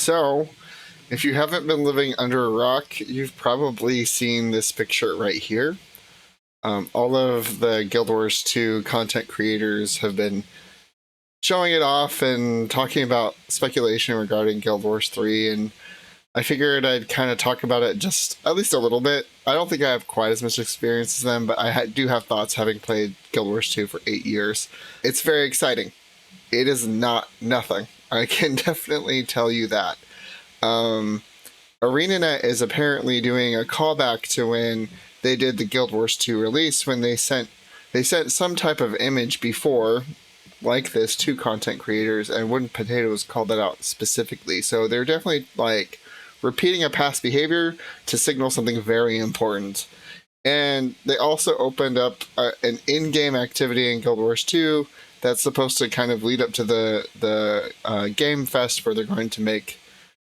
So, if you haven't been living under a rock, you've probably seen this picture right here. All of the Guild Wars 2 content creators have been showing it off and talking about speculation regarding Guild Wars 3, and I figured I'd kind of talk about it just at least a little bit. I don't think I have quite as much experience as them, but I do have thoughts having played Guild Wars 2 for 8 years. It's very exciting. It is not nothing. I can definitely tell you that. Um, Arenanet is apparently doing a callback to when they did the Guild Wars 2 release, when they sent some type of image before like this to content creators, and Wooden Potatoes called that out specifically. So they're definitely like repeating a past behavior to signal something very important. And they also opened up an in-game activity in Guild Wars 2 that's supposed to kind of lead up to the Game Fest where they're going to make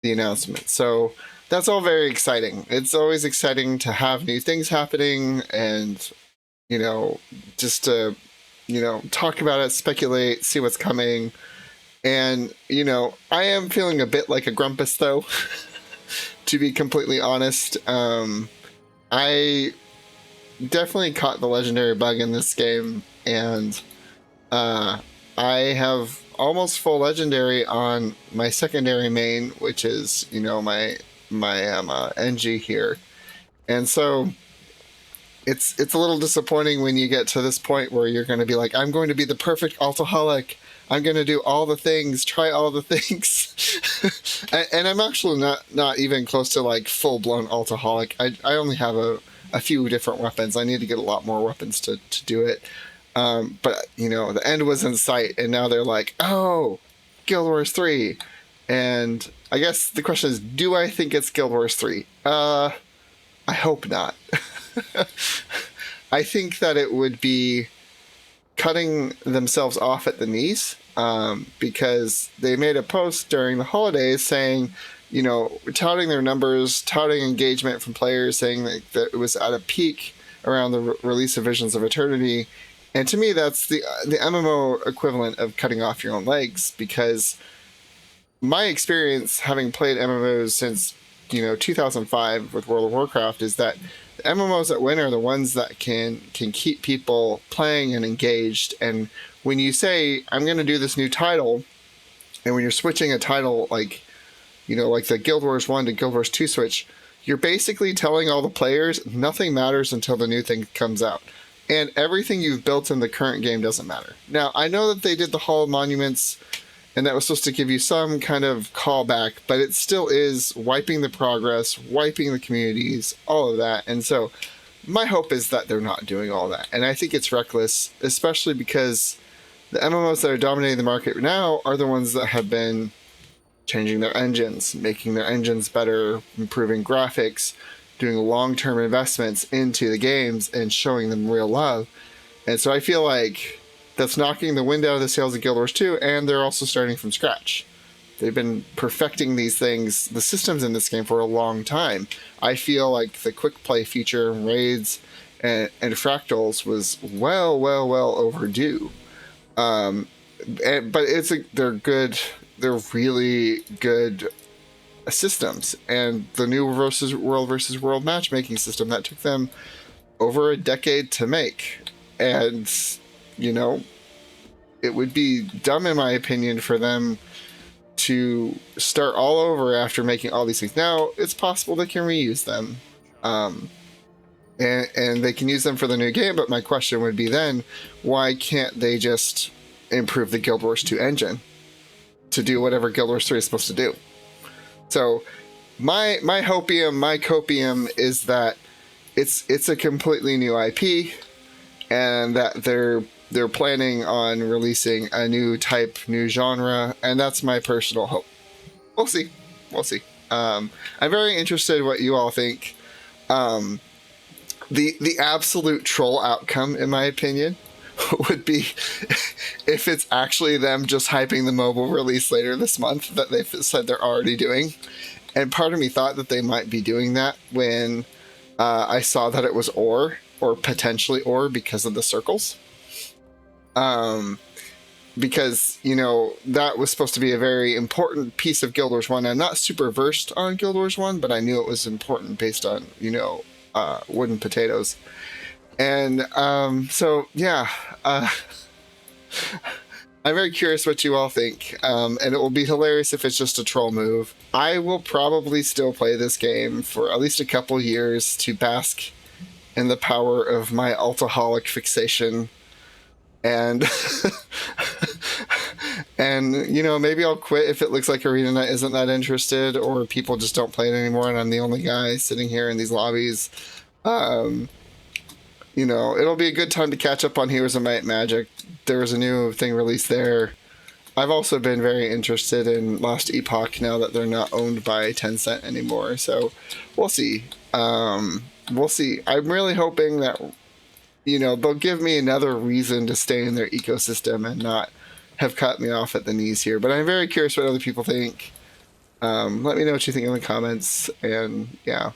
the announcement. So that's all very exciting. It's always exciting to have new things happening and, just to, talk about it, speculate, see what's coming. And, I am feeling a bit like a grumpus, though, to be completely honest. I definitely caught the legendary bug in this game, and I have almost full legendary on my secondary main, which is my NG here, and so it's a little disappointing when you get to this point where you're going to be like, I'm going to be the perfect alcoholic. I'm going to do all the things, try all the things, and I'm actually not even close to like full blown alcoholic. I only have a few different weapons. I need to get a lot more weapons to do it. But the end was in sight, and now they're like, oh, Guild Wars 3. And I guess the question is, do I think it's Guild Wars 3? I hope not. I think that it would be cutting themselves off at the knees, because they made a post during the holidays saying, touting their numbers, touting engagement from players, saying that it was at a peak around the release of Visions of Eternity. And to me, that's the MMO equivalent of cutting off your own legs, because my experience having played MMOs since 2005 with World of Warcraft is that the MMOs that win are the ones that can keep people playing and engaged. And when you say, I'm going to do this new title, and when you're switching a title like the Guild Wars 1 to Guild Wars 2 switch, you're basically telling all the players nothing matters until the new thing comes out. And everything you've built in the current game doesn't matter. Now, I know that they did the Hall of Monuments, and that was supposed to give you some kind of callback, but it still is wiping the progress, wiping the communities, all of that. And so my hope is that they're not doing all that. And I think it's reckless, especially because the MMOs that are dominating the market now are the ones that have been changing their engines, making their engines better, improving graphics, doing long-term investments into the games and showing them real love. And so I feel like that's knocking the wind out of the sails of Guild Wars 2, and they're also starting from scratch. They've been perfecting these things, the systems in this game, for a long time. I feel like the quick play feature, raids, and fractals was well overdue. But they're good. They're really good systems, and the new versus world matchmaking system that took them over a decade to make. And it would be dumb, in my opinion, for them to start all over after making all these things. Now, it's possible they can reuse them, and they can use them for the new game, but my question would be then, why can't they just improve the Guild Wars 2 engine to do whatever Guild Wars 3 is supposed to do? So my hopium, my copium is that it's a completely new IP, and that they're planning on releasing a new type, new genre, and that's my personal hope. We'll see. I'm very interested in what you all think. The absolute troll outcome, in my opinion, would be if it's actually them just hyping the mobile release later this month that they've said they're already doing. And part of me thought that they might be doing that when I saw that it was or potentially or because of the circles. because, you know, that was supposed to be a very important piece of Guild Wars 1. I'm not super versed on Guild Wars 1, but I knew it was important based on, you know, wooden potatoes. And so, yeah, I'm very curious what you all think, and it will be hilarious if it's just a troll move. I will probably still play this game for at least a couple years to bask in the power of my alcoholic fixation, and and you know, maybe I'll quit if it looks like Arenanet isn't that interested, or people just don't play it anymore, and I'm the only guy sitting here in these lobbies. You know, it'll be a good time to catch up on Heroes of Might and Magic. There was a new thing released there. I've also been very interested in Lost Epoch now that they're not owned by Tencent anymore. So we'll see. We'll see. I'm really hoping that, you know, they'll give me another reason to stay in their ecosystem and not have cut me off at the knees here. But I'm very curious what other people think. Let me know what you think in the comments. And yeah.